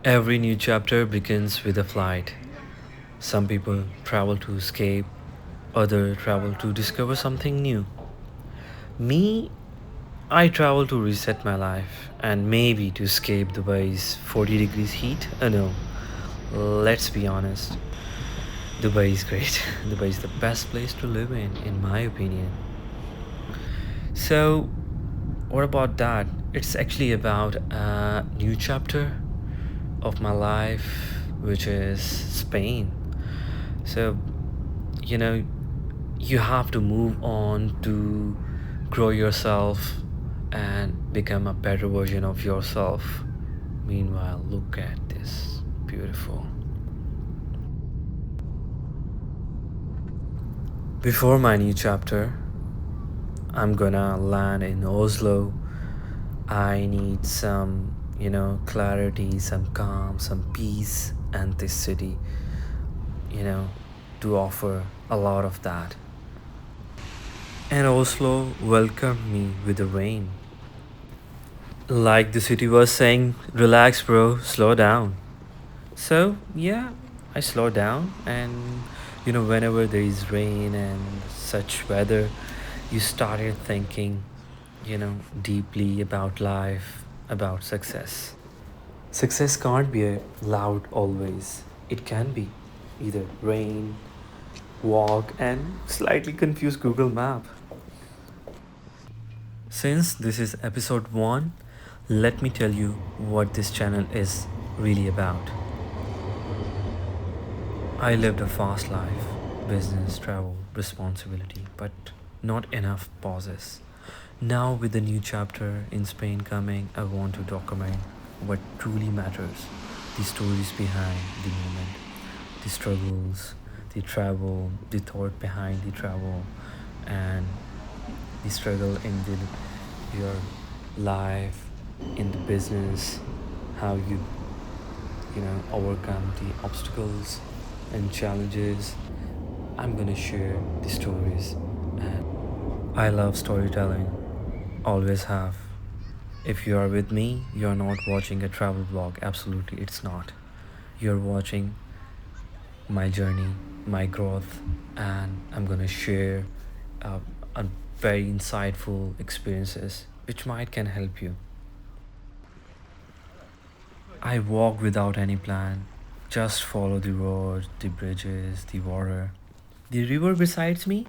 Every new chapter begins with a flight. Some people travel to escape, others travel to discover something new. Me, I travel to reset my life and maybe to escape Dubai's 40 degrees heat. No, let's be honest. Dubai is great. Dubai is the best place to live in my opinion. So, what about that? It's actually about a new chapter of my life, which is Spain. So, you know, you have to move on to grow yourself and become a better version of yourself. Meanwhile, look at this beautiful. Before my new chapter, I'm gonna land in Oslo. I need some, clarity, some calm, some peace, and this city, you know, to offer a lot of that. And Oslo welcomed me with the rain. Like the city was saying, relax, bro, slow down. So, yeah, I slow down, and whenever there is rain and such weather, you started thinking, deeply about life, about success. Success can't be loud always. It can be either rain, walk, and slightly confused Google Map. Since this is episode 1, let me tell you what this channel is really about. I lived a fast life, business, travel, responsibility, but not enough pauses. Now, with the new chapter in Spain coming, I want to document what truly matters, the stories behind the moment, the struggles, the travel, the thought behind the travel, and the struggle in your life, in the business, how you overcome the obstacles and challenges. I'm gonna share the stories, and I love storytelling, always have. If you are with me, you're not watching a travel vlog. Absolutely, it's not. You're watching my journey, my growth, and I'm gonna share uh, a very insightful experiences which might can help you. I walk without any plan, just follow the road, the bridges, the water. The river besides me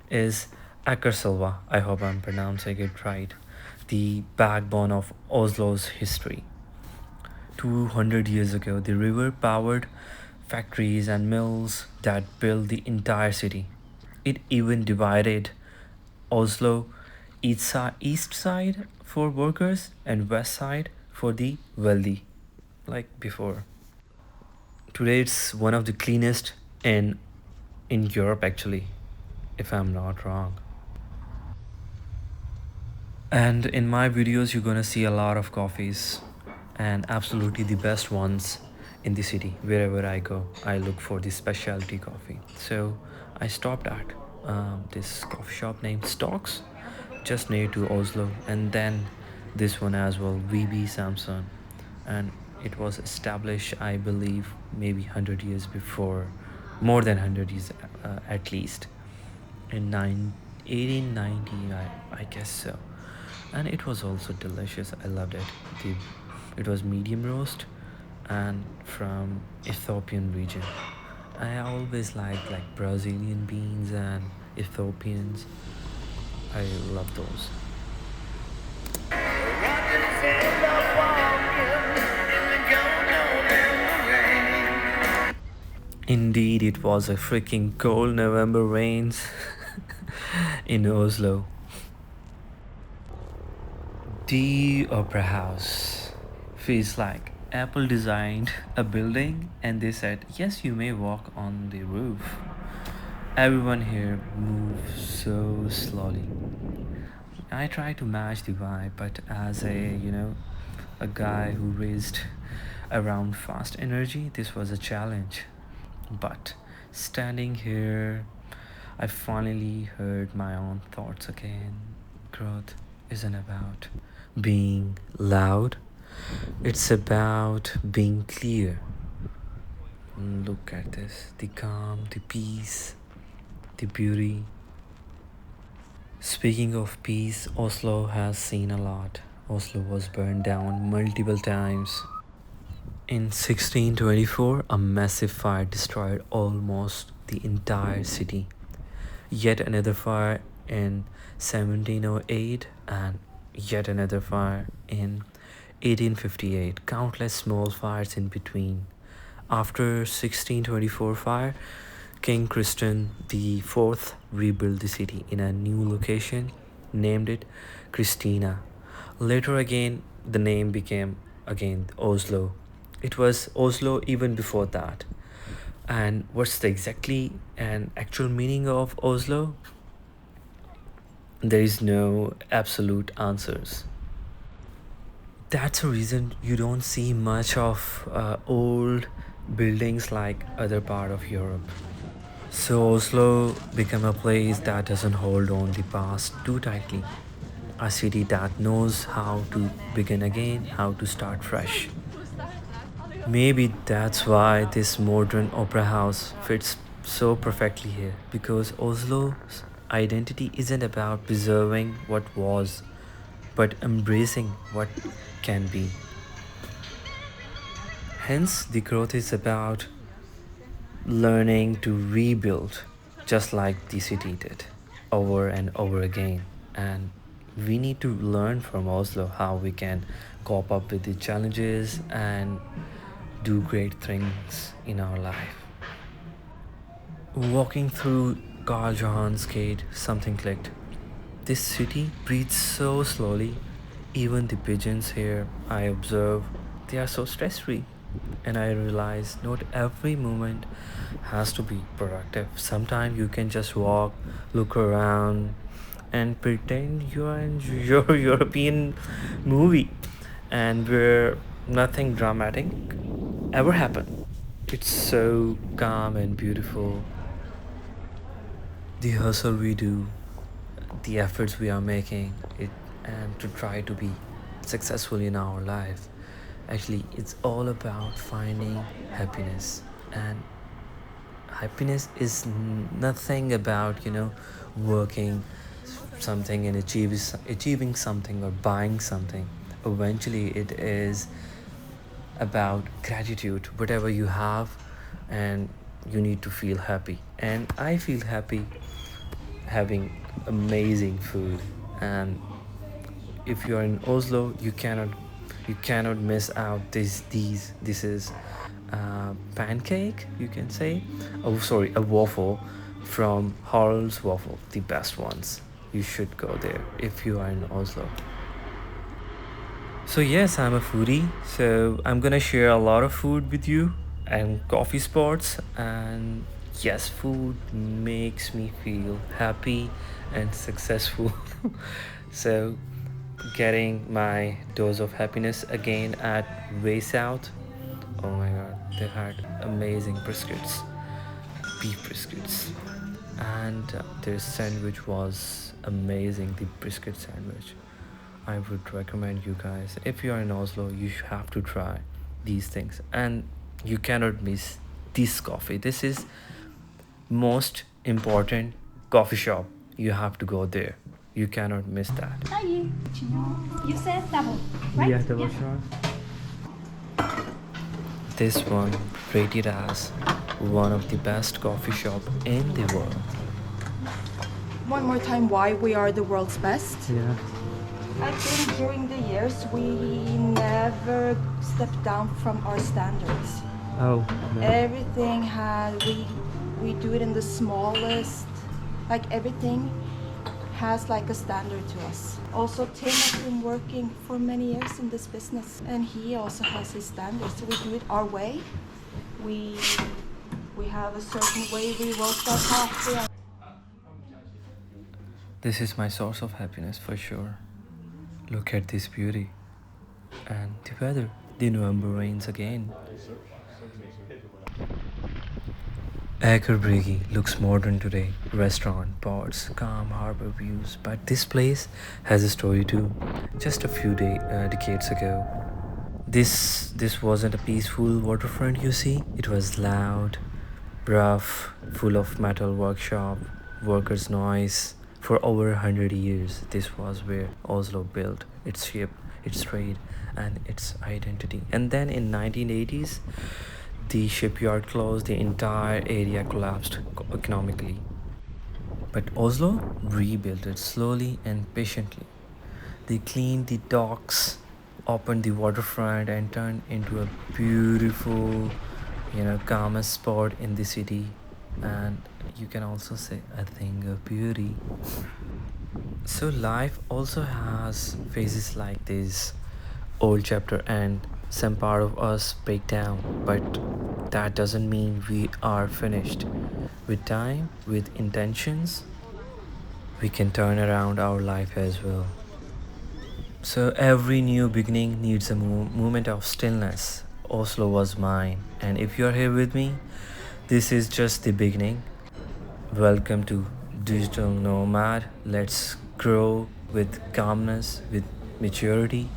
is Akerselva. I hope I'm pronouncing it right. The backbone of Oslo's history. 200 years ago, the river powered factories and mills that built the entire city. It even divided Oslo east side for workers and west side for the wealthy, like before. Today it's one of the cleanest in Europe actually, if I'm not wrong. And in my videos you're gonna see a lot of coffees, and absolutely the best ones in the city. Wherever I go, I look for the specialty coffee. So I stopped at this coffee shop named Stocks, just near to Oslo, and then this one as well, VB Samson. And it was established, I believe, maybe 100 years before, more than 100 years at least, in 1890, I guess so. And it was also delicious. I loved it. the it was medium roast and from Ethiopian region. I always liked like Brazilian beans and Ethiopians. I love those. Indeed, it was a freaking cold November rains in Oslo. The Opera House feels like Apple designed a building and they said, yes, you may walk on the roof. Everyone here moves so slowly. I try to match the vibe, but as a guy who raised around fast energy, this was a challenge. But standing here, I finally heard my own thoughts again. Growth isn't about being loud, It's about being clear. Look at this, the calm, the peace, the beauty. Speaking of peace, Oslo has seen a lot. Oslo was burned down multiple times. In 1624, a massive fire destroyed almost the entire city. Yet another fire in 1708 and yet another fire in 1858. Countless small fires in between. After 1624 fire, King Christian IV rebuilt the city in a new location, named it Christina. Later again, the name became again Oslo. It was Oslo even before that. And what's the exactly and actual meaning of Oslo? There is no absolute answers. That's a reason you don't see much of old buildings like other part of Europe. So Oslo became a place that doesn't hold on the past too tightly. A city that knows how to begin again, how to start fresh. Maybe that's why this modern opera house fits so perfectly here, because Oslo's identity isn't about preserving what was, but embracing what can be. Hence, the growth is about learning to rebuild just like the city did over and over again. And we need to learn from Oslo how we can cope up with the challenges and do great things in our life. Walking through Karl Johans Gate, something clicked. This city breathes so slowly. Even the pigeons here, I observe, they are so stress free. And I realize not every moment has to be productive. Sometimes you can just walk, look around, and pretend you are in your European movie and where nothing dramatic ever happened. It's so calm and beautiful. The hustle we do, the efforts we are making, it and to try to be successful in our life. Actually, it's all about finding happiness, and happiness is nothing about working something and achieving something or buying something. Eventually it is about gratitude, whatever you have, and you need to feel happy. And I feel happy having amazing food. And if you are in Oslo, you cannot miss out this is pancake, you can say. Oh, sorry, a waffle from Harald's Waffle, the best ones. You should go there if you are in Oslo. So yes, I'm a foodie, so I'm gonna share a lot of food with you and coffee spots. And yes, food makes me feel happy and successful. So getting my dose of happiness again at Way South. Oh my god, they had amazing biscuits, beef biscuits, and their sandwich was amazing. The brisket sandwich. I would recommend you guys, if you are in Oslo, you have to try these things, and you cannot miss this coffee. This is most important coffee shop. You have to go there. You cannot miss that. Hi, you said double, right? Yeah, double shot. This one rated as one of the best coffee shop in the world. One more time, why we are the world's best. Yeah. I think during the years we never stepped down from our standards. Oh. No. Everything we do it in the smallest, like everything has like a standard to us. Also, Tim has been working for many years in this business, and he also has his standards. So we do it our way. We have a certain way we roast our coffee. This is my source of happiness for sure. Look at this beauty. And the weather. The November rains again. Akerbrygge looks modern today. Restaurant, bars, calm harbor views. But this place has a story too. Just a few decades ago, This wasn't a peaceful waterfront, you see. It was loud, rough, full of metal workshop, workers' noise. For over 100 years, this was where Oslo built its ship, its trade, and its identity. And then in 1980s, the shipyard closed, the entire area collapsed economically. But Oslo rebuilt it slowly and patiently. They cleaned the docks, opened the waterfront, and turned into a beautiful, calmest spot in the city. And you can also say a thing of beauty. So life also has phases like this. Old chapter end, some part of us break down, but that doesn't mean we are finished. With time, with intentions, we can turn around our life as well. So every new beginning needs a moment of stillness. Oslo was mine, and if you're here with me, this is just the beginning. Welcome to Digital Nomad. Let's grow with calmness, with maturity,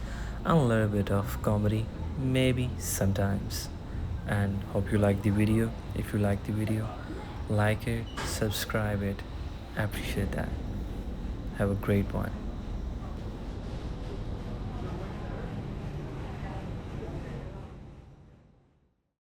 and a little bit of comedy, maybe sometimes. And hope you like the video. If you like the video, like it, subscribe it. I appreciate that. Have a great one.